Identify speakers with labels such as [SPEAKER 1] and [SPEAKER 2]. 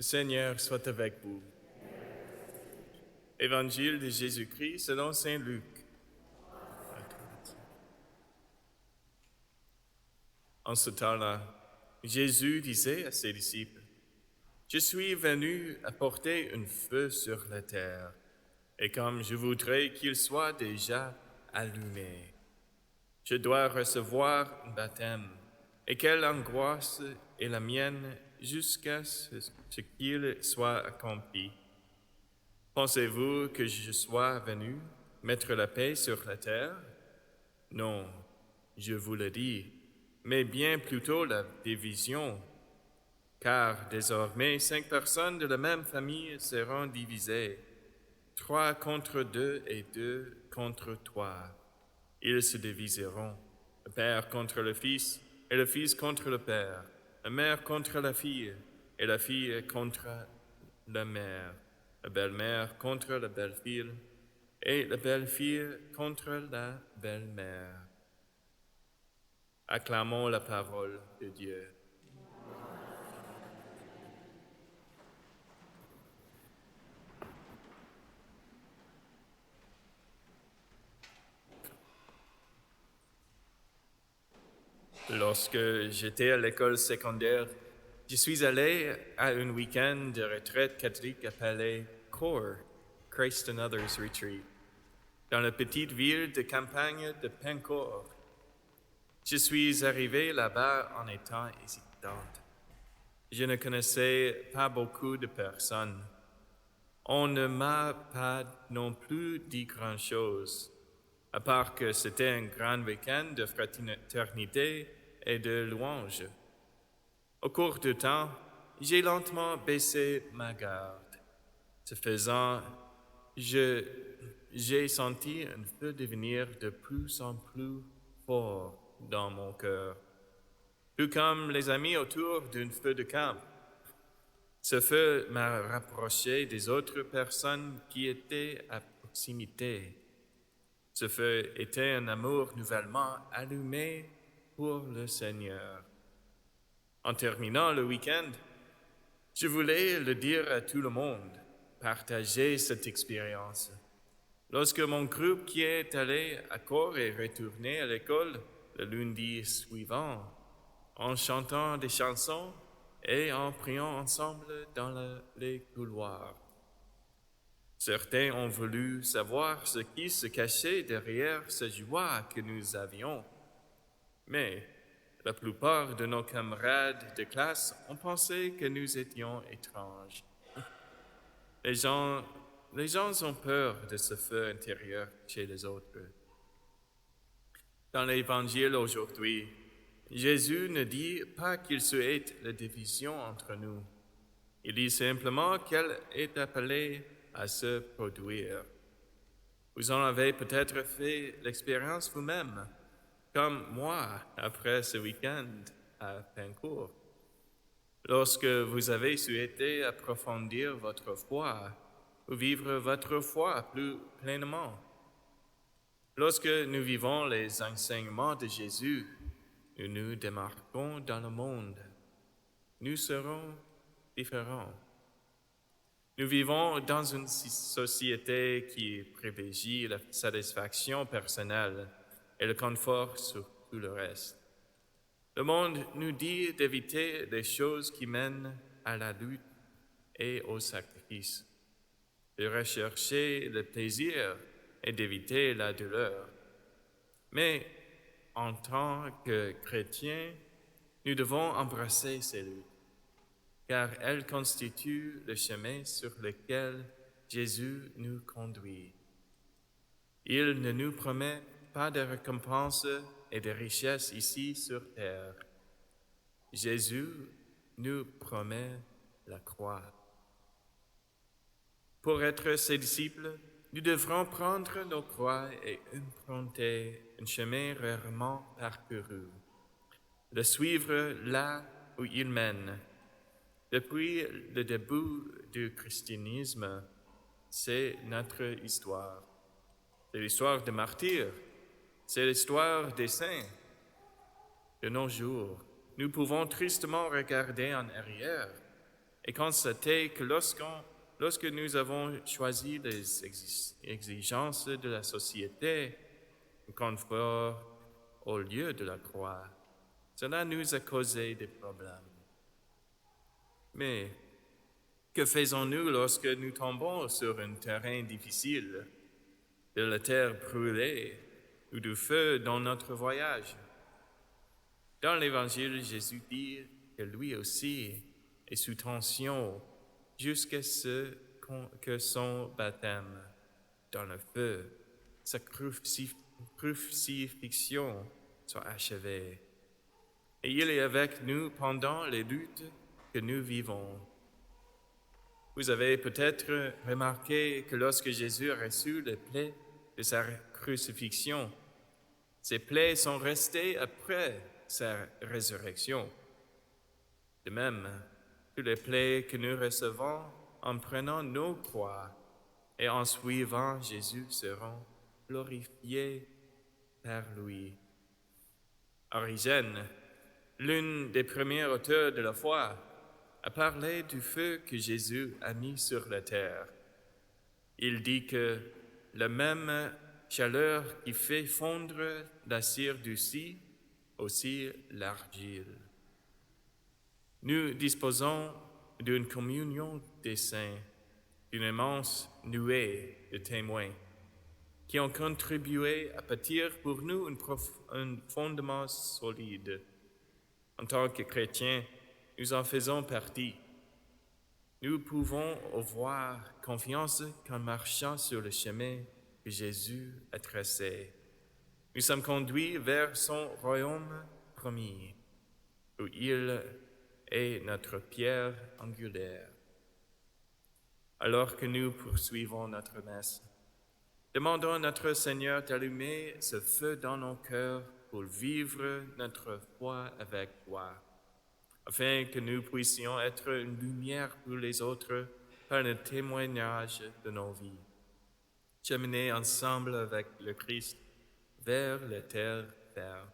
[SPEAKER 1] Le Seigneur soit avec vous. Évangile de Jésus-Christ selon saint Luc. En ce temps-là, Jésus disait à ses disciples, « Je suis venu apporter un feu sur la terre, et comme je voudrais qu'il soit déjà allumé, je dois recevoir un baptême, et quelle angoisse est la mienne jusqu'à ce qu'il soit accompli. Pensez-vous que je sois venu mettre la paix sur la terre? Non, je vous le dis, mais bien plutôt la division, car désormais 5 personnes de la même famille seront divisées, 3 contre 2 et 2 contre 3. Ils se diviseront, le père contre le fils, et le fils contre le père, la mère contre la fille, et la fille contre la mère, la belle-mère contre la belle-fille, et la belle-fille contre la belle-mère. Acclamons la parole de Dieu. Lorsque j'étais à l'école secondaire, je suis allé à un week-end de retraite catholique appelé CORE, Christ and Others Retreat, dans la petite ville de campagne de Pencourt. Je suis arrivé là-bas en étant hésitante. Je ne connaissais pas beaucoup de personnes. On ne m'a pas non plus dit grand-chose, à part que c'était un grand week-end de fraternité et de louanges. Au cours du temps, j'ai lentement baissé ma garde. Ce faisant, j'ai senti un feu devenir de plus en plus fort dans mon cœur, tout comme les amis autour d'un feu de camp. Ce feu m'a rapproché des autres personnes qui étaient à proximité. Ce feu était un amour nouvellement allumé pour le Seigneur. En terminant le week-end, je voulais le dire à tout le monde, partager cette expérience. Lorsque mon groupe qui est allé à CORE est retourné à l'école le lundi suivant, en chantant des chansons et en priant ensemble dans les couloirs. Certains ont voulu savoir ce qui se cachait derrière cette joie que nous avions, mais la plupart de nos camarades de classe ont pensé que nous étions étranges. Les gens ont peur de ce feu intérieur chez les autres. Dans l'Évangile aujourd'hui, Jésus ne dit pas qu'il souhaite la division entre nous. Il dit simplement qu'elle est appelée à se produire. Vous en avez peut-être fait l'expérience vous-même, comme moi après ce week-end à Pencourt. Lorsque vous avez souhaité approfondir votre foi ou vivre votre foi plus pleinement. Lorsque nous vivons les enseignements de Jésus, nous nous démarquons dans le monde. Nous serons différents. Nous vivons dans une société qui privilégie la satisfaction personnelle et le confort sur tout le reste. Le monde nous dit d'éviter les choses qui mènent à la lutte et au sacrifice, de rechercher le plaisir et d'éviter la douleur. Mais en tant que chrétiens, nous devons embrasser ces luttes, car elles constituent le chemin sur lequel Jésus nous conduit. Il ne nous promet pas de récompenses et de richesses ici sur terre. Jésus nous promet la croix. Pour être ses disciples, nous devrons prendre nos croix et emprunter un chemin rarement parcouru, le suivre là où il mène. Depuis le début du christianisme, c'est notre histoire. C'est l'histoire des martyrs, c'est l'histoire des saints. De nos jours, nous pouvons tristement regarder en arrière et constater que lorsque nous avons choisi les exigences de la société, confort au lieu de la croix, cela nous a causé des problèmes. Mais que faisons-nous lorsque nous tombons sur un terrain difficile, de la terre brûlée ou du feu dans notre voyage? Dans l'Évangile, Jésus dit que lui aussi est sous tension jusqu'à ce que son baptême dans le feu, sa crucifixion soit achevée. Et il est avec nous pendant les luttes que nous vivons. Vous avez peut-être remarqué que lorsque Jésus a reçu les plaies de sa crucifixion, ces plaies sont restées après sa résurrection. De même, toutes les plaies que nous recevons en prenant nos croix et en suivant Jésus seront glorifiées par lui. Origène, l'un des premiers auteurs de la foi, a parlé du feu que Jésus a mis sur la terre. Il dit que la même chaleur qui fait fondre la cire du scie, aussi l'argile. Nous disposons d'une communion des saints, d'une immense nuée de témoins qui ont contribué à bâtir pour nous un fondement solide. En tant que chrétiens, nous en faisons partie. Nous pouvons avoir confiance qu'en marchant sur le chemin que Jésus a tracé, nous sommes conduits vers son royaume promis, où il est notre pierre angulaire. Alors que nous poursuivons notre messe, demandons à notre Seigneur d'allumer ce feu dans nos cœurs pour vivre notre foi avec toi, afin que nous puissions être une lumière pour les autres par le témoignage de nos vies. Cheminer ensemble avec le Christ vers la terre ferme.